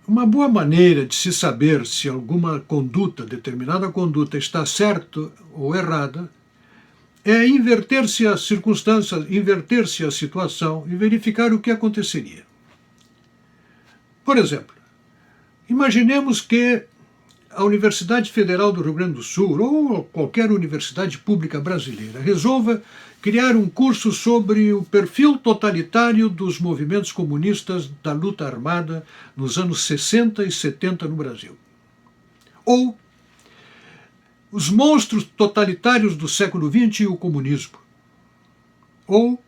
Uma boa maneira de se saber se alguma conduta, determinada conduta, está certa ou errada, é inverter-se as circunstâncias, inverter-se a situação e verificar o que aconteceria. Por exemplo, imaginemos que a Universidade Federal do Rio Grande do Sul, ou qualquer universidade pública brasileira, resolva criar um curso sobre o perfil totalitário dos movimentos comunistas da luta armada nos anos 60 e 70 no Brasil. Ou os monstros totalitários do século XX e o comunismo. Ou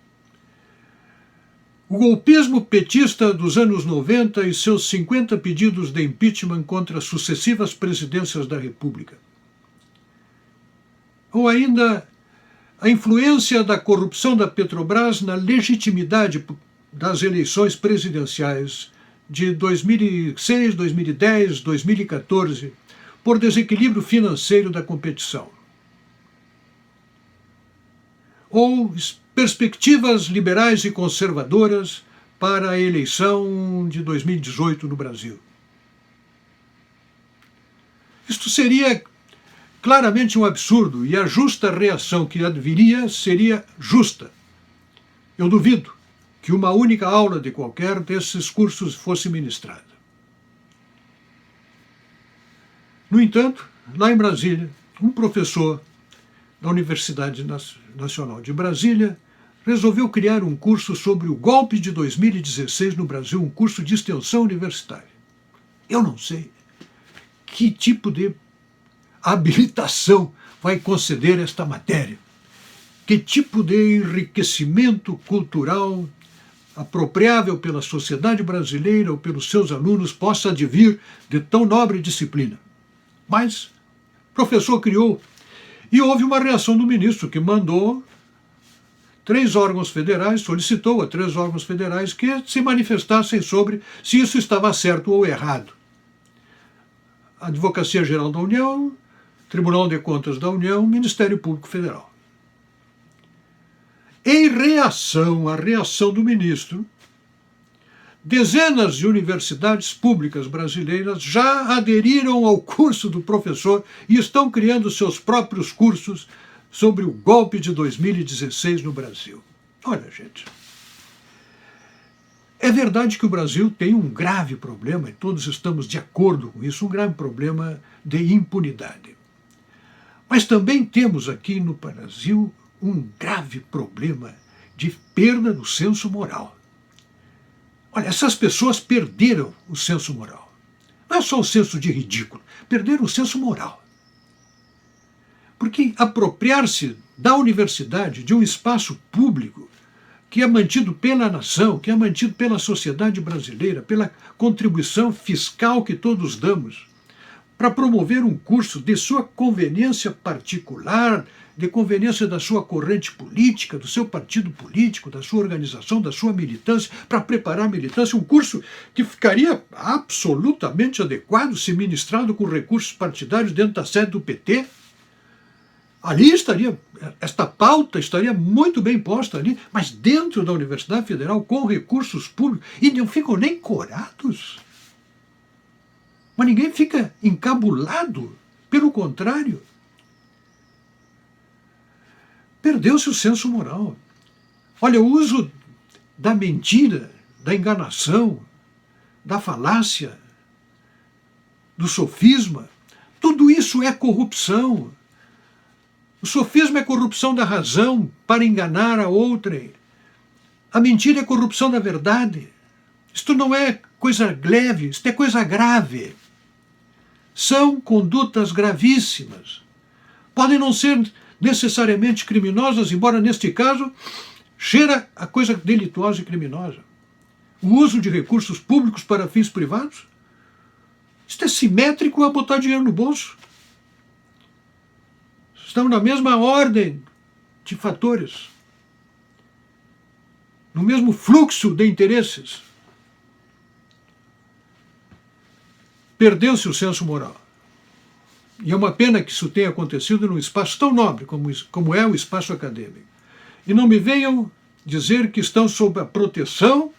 o golpismo petista dos anos 90 e seus 50 pedidos de impeachment contra sucessivas presidências da República. Ou ainda a influência da corrupção da Petrobras na legitimidade das eleições presidenciais de 2006, 2010, 2014, por desequilíbrio financeiro da competição. Ou perspectivas liberais e conservadoras para a eleição de 2018 no Brasil. Isto seria claramente um absurdo e a justa reação que haveria seria justa. Eu duvido que uma única aula de qualquer desses cursos fosse ministrada. No entanto, lá em Brasília, um professor da Universidade Nacional de Brasília resolveu criar um curso sobre o golpe de 2016 no Brasil, um curso de extensão universitária. Eu não sei que tipo de habilitação vai conceder esta matéria, que tipo de enriquecimento cultural apropriável pela sociedade brasileira ou pelos seus alunos possa advir de tão nobre disciplina. Mas o professor criou e houve uma reação do ministro que mandou solicitou a 3 órgãos federais que se manifestassem sobre se isso estava certo ou errado. A Advocacia Geral da União, Tribunal de Contas da União, Ministério Público Federal. Em reação à reação do ministro, dezenas de universidades públicas brasileiras já aderiram ao curso do professor e estão criando seus próprios cursos sobre o golpe de 2016 no Brasil. Olha, gente, é verdade que o Brasil tem um grave problema, e todos estamos de acordo com isso, um grave problema de impunidade. Mas também temos aqui no Brasil um grave problema de perda do senso moral. Olha, essas pessoas perderam o senso moral. Não é só o senso de ridículo, perderam o senso moral. Porque apropriar-se da universidade, de um espaço público, que é mantido pela nação, que é mantido pela sociedade brasileira, pela contribuição fiscal que todos damos, para promover um curso de sua conveniência particular, de conveniência da sua corrente política, do seu partido político, da sua organização, da sua militância, para preparar a militância, um curso que ficaria absolutamente adequado se ministrado com recursos partidários dentro da sede do PT. Ali esta pauta estaria muito bem posta ali, mas dentro da Universidade Federal, com recursos públicos, e não ficam nem corados. Mas ninguém fica encabulado, pelo contrário. Perdeu-se o senso moral. Olha, o uso da mentira, da enganação, da falácia, do sofisma, tudo isso é corrupção. O sofisma é corrupção da razão para enganar a outrem. A mentira é corrupção da verdade. Isto não é coisa leve, isto é coisa grave. São condutas gravíssimas. Podem não ser necessariamente criminosas, embora neste caso cheira a coisa delituosa e criminosa. O uso de recursos públicos para fins privados, isto é simétrico a botar dinheiro no bolso. Estão na mesma ordem de fatores, no mesmo fluxo de interesses. Perdeu-se o senso moral. E é uma pena que isso tenha acontecido num espaço tão nobre como é o espaço acadêmico. E não me venham dizer que estão sob a proteção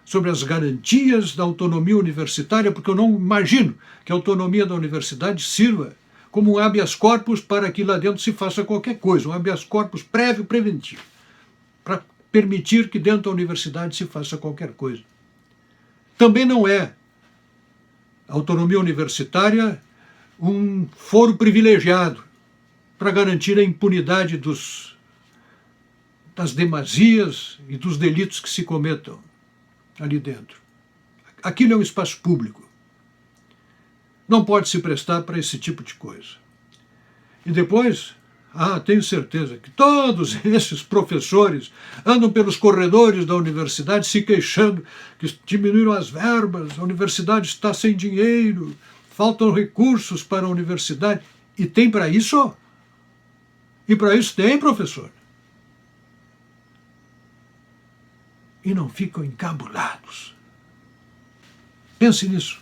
sobre as garantias da autonomia universitária, porque eu não imagino que a autonomia da universidade sirva como um habeas corpus para que lá dentro se faça qualquer coisa, um habeas corpus prévio preventivo, para permitir que dentro da universidade se faça qualquer coisa. Também não é a autonomia universitária um foro privilegiado para garantir a impunidade das demasias e dos delitos que se cometam ali dentro. Aquilo é um espaço público. Não pode se prestar para esse tipo de coisa. E depois, tenho certeza que todos esses professores andam pelos corredores da universidade se queixando que diminuíram as verbas, a universidade está sem dinheiro, faltam recursos para a universidade. E tem para isso? E para isso tem, professor. E não ficam encabulados. Pense nisso.